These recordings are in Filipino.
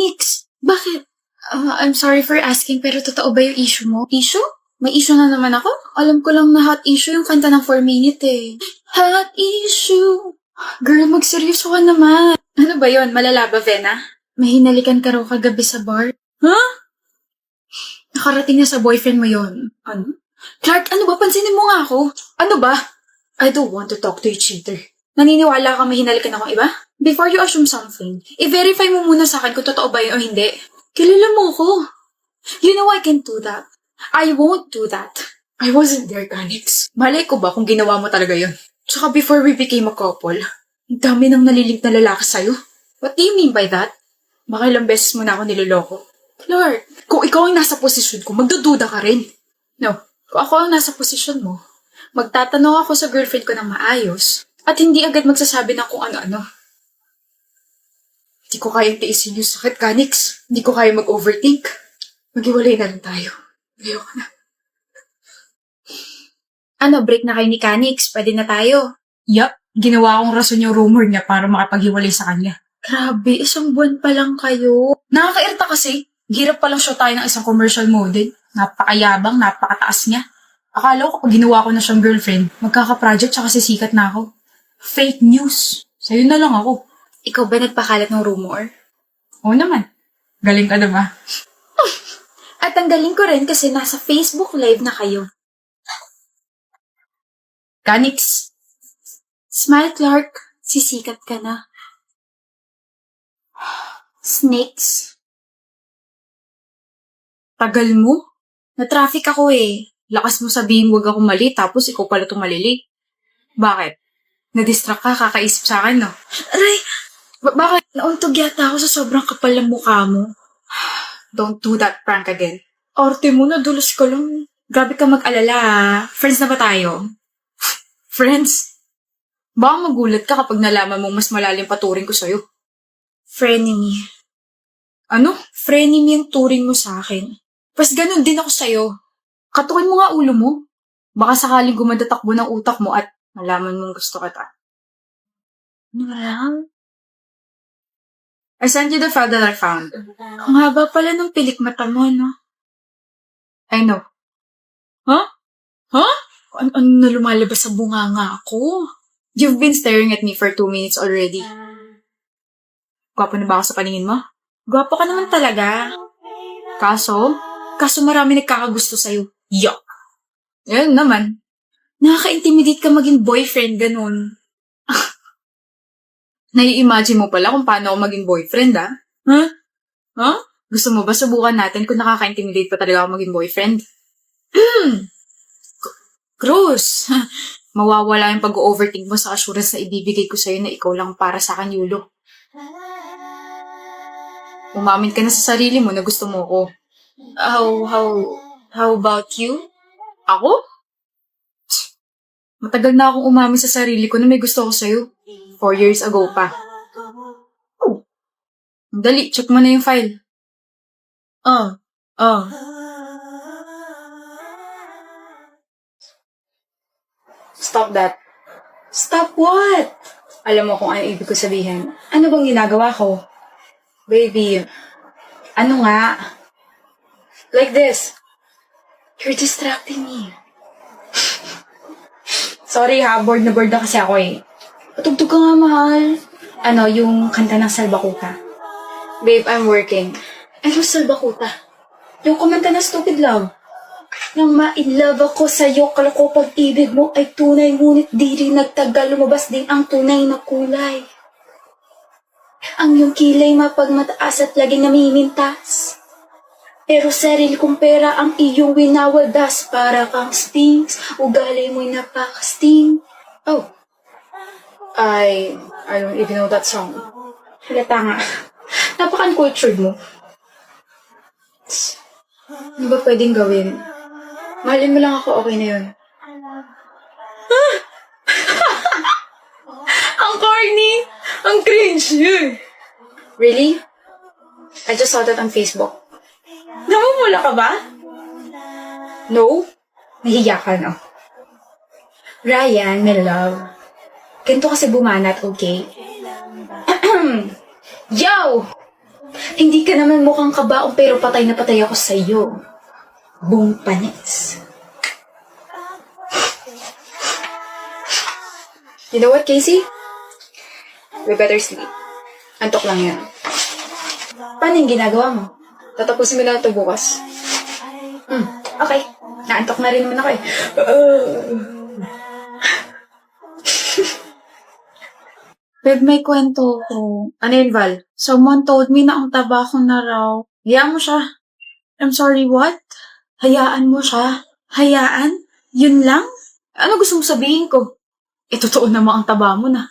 Kanix, bakit? I'm sorry for asking, pero totoo ba yung issue mo? Issue? May issue na naman ako? Alam ko lang na hot issue yung kanta ng 4 Minute eh. Hot issue! Girl, magseryoso ka naman. Ano ba yon? Malala ba, Vena? May hinalikan ka raw kagabi sa bar? Huh? Nakarating na sa boyfriend mo yon. Ano? Clark, ano ba? Pansinin mo nga ako. Ano ba? I don't want to talk to you, cheater. Naniniwala ka may hinalikan akong iba? Before you assume something, i-verify mo muna sa akin kung totoo ba yun o hindi. Kilala mo ko. You know I can't do that. I won't do that. I wasn't there, Kanix. Malay ko ba kung ginawa mo talaga yun? Tsaka before we became a couple, ang dami nang nalilink na lalaki sa'yo. What do you mean by that? Baka ilang beses mo na ako niloloko. Clark, kung ikaw ang nasa posisyon ko, magdududa ka rin. No, kung ako ang nasa posisyon mo, magtatanong ako sa girlfriend ko ng maayos at hindi agad magsasabi ng kung ano-ano. Hindi ko kayang tiisin yung sakit, Kanix. Hindi ko kaya mag-overthink. Maghiwalay na lang tayo. Ayoko na. Ano, break na kayo ni Kanix? Pwede na tayo. Yup, ginawa kong rason yung rumor niya para makapaghiwalay sa kanya. Grabe, 1 buwan pa lang kayo. Nakakairita kasi. Hirap palang show tayo ng isang commercial model. Napakayabang, napakataas niya. Akala ko kapag ginawa ko na siyang girlfriend, magkaka-project tsaka sisikat na ako. Fake news. Sa'yo na lang ako. Ikaw ba nagpakalat ng rumor? Oo naman. Galing ka diba? At ang galing ko rin kasi nasa Facebook Live na kayo. Kanix. Smile, Clark. Sisikat ka na. Snakes. Tagal mo? Na-traffic ako eh. Lakas mo sabihin wag ako mali tapos ikaw pala tumalili. Bakit? Na-distract ka, kakaisip sa akin, no? Aray! Bakit? Nauntog yata ako sa sobrang kapal ng mukha mo. Don't do that prank again. Arte mo, nadulas ka lang. Grabe ka mag-alala, ha? Friends na ba tayo? Friends? Baka magulat ka kapag nalaman mo mas malalim pa turing ko sa'yo. Frenemy. Ano? Frenemy yung turing mo sa akin. Pas ganun din ako sa'yo. Katukin mo nga ulo mo. Baka sakaling gumadatakbo ng utak mo at malaman mong gusto kita. Ano lang? I sent you the file that I found. Ang haba pala ng pilik mata mo, no? I know. Huh? Huh? Ano na lumalabas sa bunganga ako? You've been staring at me for 2 minutes already. Gwapo na ba ako sa paningin mo? Gwapo ka naman talaga. Kaso marami nagkakagusto sa'yo. Yuck! Ayun naman. Nakaka-intimidate ka maging boyfriend, ganun. Nai-imagine mo pala kung paano ako maging boyfriend, ah? Huh? Huh? Gusto mo ba subukan natin kung nakaka-intimidate pa talaga ako maging boyfriend? Cruz! Mawawala yung pag-overthink mo sa assurance na ibibigay ko sa'yo na ikaw lang para sa akin, Yulo. Umamin ka na sa sarili mo na gusto mo ko. How about you? Ako? Matagal na akong umamin sa sarili ko na may gusto ko sa'yo. 4 years ago pa. Oh. Dali, check mo na yung file. Oh. Stop that. Stop what? Alam mo kung ano ibig ko sabihin. Ano bang ginagawa ko? Baby, ano nga? Like this. You're distracting me. Sorry ha, bored na kasi ako eh. Patugtog ka nga, mahal. Ano, yung kanta ng Salbakuta. Babe, I'm working. Ano Salbakuta? Yung kumanta ng Stupid Love. Nang ma-inlove ako sa'yo, kala ko pag-ibig mo ay tunay, ngunit di rin nagtagal, lumabas din ang tunay na kulay. Ang iyong kilay mapagmataas at laging namimintas. Pero sarili kong pera ang iyong winawaldas para kang stings. Ugali mo'y napaka-sting. Oh. I don't even know that song. Halata nga. Napaka-uncultured mo. Ano ba pwedeng gawin? Mahalin mo lang ako, okay na yun. Ang corny! Ang cringe! Really? I just saw that on Facebook. Namumula ka ba? No? Nahiya ka, no? Ryan, my love. Ganito kasi bumanat, okay? Yo! Hindi ka naman mukhang kabaong pero patay na patay ako sa'yo. Buong panis. You know what, Casey? We better sleep. Antok lang yan. Paano yung ginagawa mo? Tatapusin mo na ito bukas. Okay. Naantok na rin naman ako eh. Babe, may kwento ko. Ano yun, Val? Someone told me na ang taba ko na raw. Hayaan mo siya. I'm sorry, what? Hayaan mo siya? Hayaan? Yun lang? Ano gusto mo sabihin ko? Totoo naman ang taba mo na.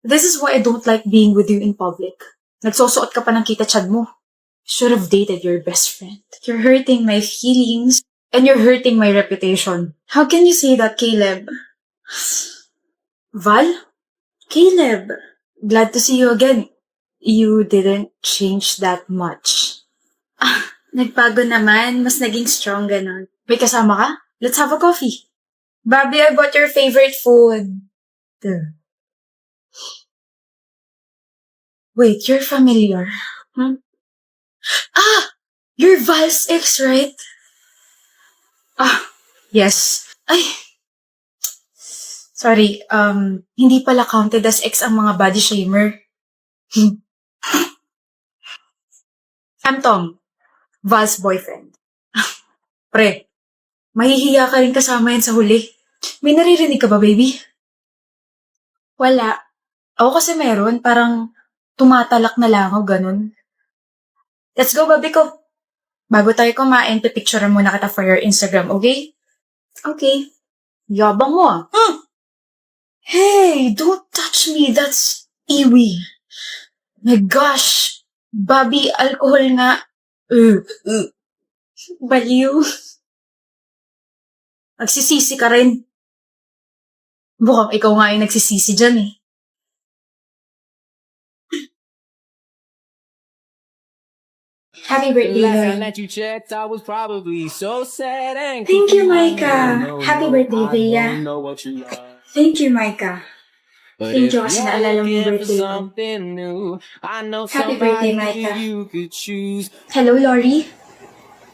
This is why I don't like being with you in public. Nagsusuot ka pa ng kita-chad mo. Should have dated your best friend. You're hurting my feelings. And you're hurting my reputation. How can you say that, Caleb? Val? Caleb, glad to see you again. You didn't change that much. Nagbago naman. Mas naging strong ganon. May kasama ka? Let's have a coffee. Bobby, I bought your favorite food. Wait, you're familiar. You're Val's ex, right? Yes. Ay, sorry, hindi pala counted as ex ang mga body shamer. I'm Tom, Val's boyfriend. Pre, mahihiya ka rin kasama yan sa huli. May naririnig ka ba, baby? Wala. Ako kasi meron, parang tumatalak na lang ako, ganun. Let's go, baby ko. Bago tayo kumain, pipicturean muna kita for your Instagram, okay? Okay. Yabang mo ah. Hey, don't touch me. That's iwi. My gosh. Bobby, alcohol nga. Baliw. Nagsisisi ka rin. Mukhang ikaw nga yung nagsisisi dyan eh. Happy birthday, Lord. Thank you, Micah. Happy birthday, Bea. Thank you, Micah. Thank you kasi naalala mo yung birthday ko. Happy birthday, Micah. Hello, Lori.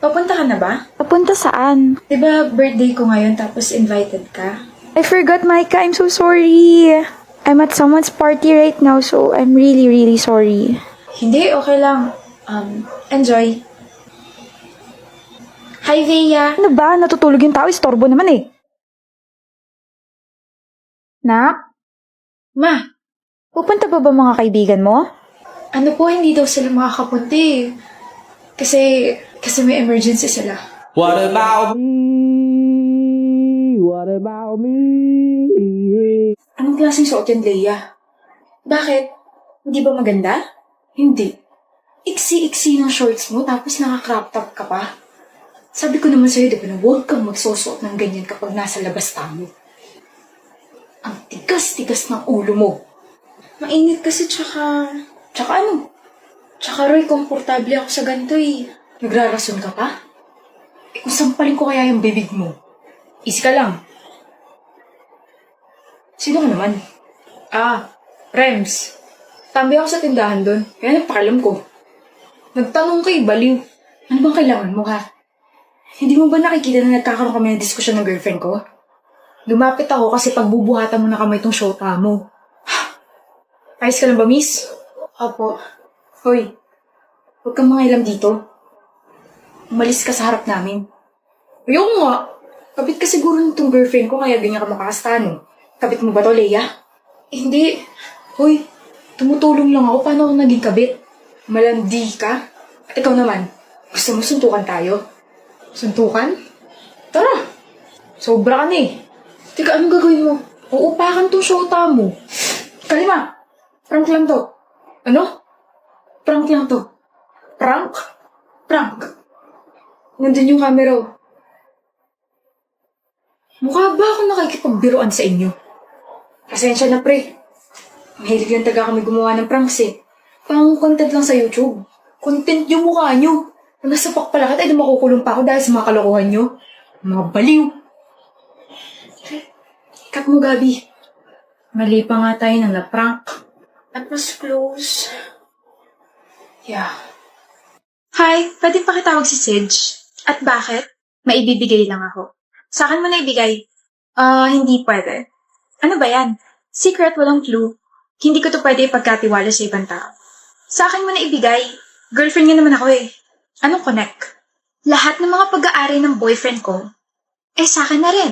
Papunta ka na ba? Papunta saan? Diba birthday ko ngayon tapos invited ka? I forgot, Micah. I'm so sorry. I'm at someone's party right now, so I'm really, really sorry. Hindi, okay lang. Enjoy. Hi, Bea. Ano ba? Natutulog yung tao. Istorbo naman eh. Nak? Ma, Pupunta ba mga kaibigan mo? ano po, hindi daw sila makakapunta eh. Kasi may emergency sila. What about me? What about me? Anong klaseng suot yan, Leia? Bakit? Hindi ba maganda? Hindi. Iksi-iksi ng shorts mo tapos naka-crop top ka pa. Sabi ko naman sa'yo, di ba na huwag kang magsusuot ng ganyan kapag nasa labas tayo. Ang tigas-tigas ng ulo mo. Mainit kasi tsaka... Tsaka ano? Tsaka Roy, komportable ako sa ganito eh. Nagrarason ka pa? Kung sampalin ko kaya yung bibig mo. Easy ka lang. Sino ka naman? Rems. Tambay ako sa tindahan doon. Kaya nagpakalam ko. Nagtanong kay baliw. Ano bang kailangan mo ha? Hindi mo ba nakikita na nagkakaroon kami ng diskusyon ng girlfriend ko? Lumapit ako kasi pagbubuhatan mo na kamay itong shota mo. Ayos ka lang ba, miss? Opo. Hoy, huwag kang mangailam dito. Umalis ka sa harap namin. Ayoko nga. Kabit ka siguro nitong girlfriend ko kaya ganyan ka makakastano. Kabit mo ba to, Leia? Hindi. Hoy, tumutulong lang ako. Paano ako naging kabit? Malandi ka? At ikaw naman, gusto mo suntukan tayo? Suntukan? Tara! Sobra ka na eh. Teka, anong gagawin mo? Uupakan tong shota mo. Kalima! Prank lang to. Ano? Prank lang to. Prank? Prank. Nandun yung camera. Mukha ba akong nakikipagbiruan sa inyo? Pasensya na, pre. Mahilig lang taga kami gumawa ng pranks eh. Pang content lang sa YouTube. Content yung mukha nyo. Kung nasa pakpalakat ay makukulong pa ako dahil sa mga kalokohan nyo. Mga baliw. Cut mo, Gabi. Mali pa nga tayo na na-prank. At mas close. Yeah. Hi, pwede pakitawag si Sidge? At bakit? Maibibigay lang ako. Sa akin mo na ibigay. Hindi pwede. Ano ba yan? Secret, walang clue. Hindi ko to pwede ipagkatiwala sa ibang tao. Sa akin mo na ibigay. Girlfriend nga naman ako eh. Anong connect? Lahat ng mga pag-aari ng boyfriend ko, sa akin na rin.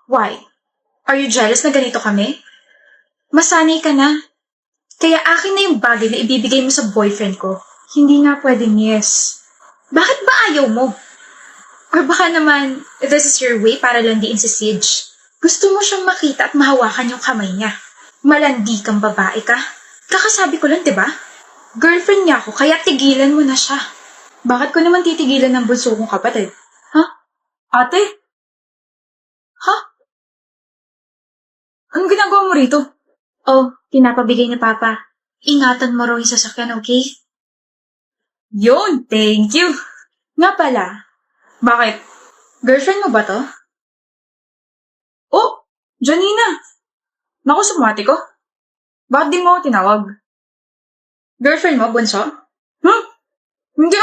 Why? Are you jealous na ganito kami? Masanay ka na. Kaya akin na yung bagay na ibibigay mo sa boyfriend ko. Hindi nga pwedeng yes. Bakit ba ayaw mo? Or baka naman, this is your way para landiin si Sidge. Gusto mo siyang makita at mahawakan yung kamay niya. Malandi kang babae ka. Kakasabi ko lang, diba? Girlfriend niya ako, kaya tigilan mo na siya. Bakit ko naman titigilan ng bunso kong kapatid? Ate? Anong ginagawa mo rito? Pinapabigay ni Papa. Ingatan mo raw yung sasakyan, okay? Yun, thank you. Nga pala, Bakit? girlfriend mo ba to? Oh, Janina. Naku, sumati ko. Bakit di mo ako tinawag? Girlfriend mo, bunso? Hindi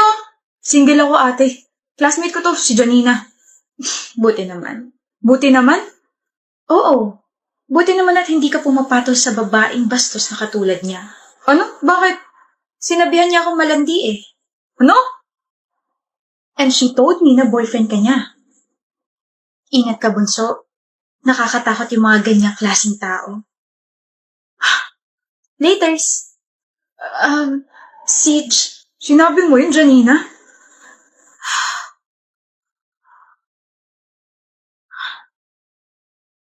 Single ako, ate. Classmate ko to, si Janina. Buti naman. Buti naman. Oo. Buti naman at hindi ka pumapatol sa babaeng bastos na katulad niya. Ano? Bakit? Sinabihan niya akong malandi eh. Ano? And she told me na boyfriend ka niya. Ingat ka, bunso. Nakakatakot yung mga ganyang klaseng tao. Laters. Siege. Sinabi mo yun, Janina?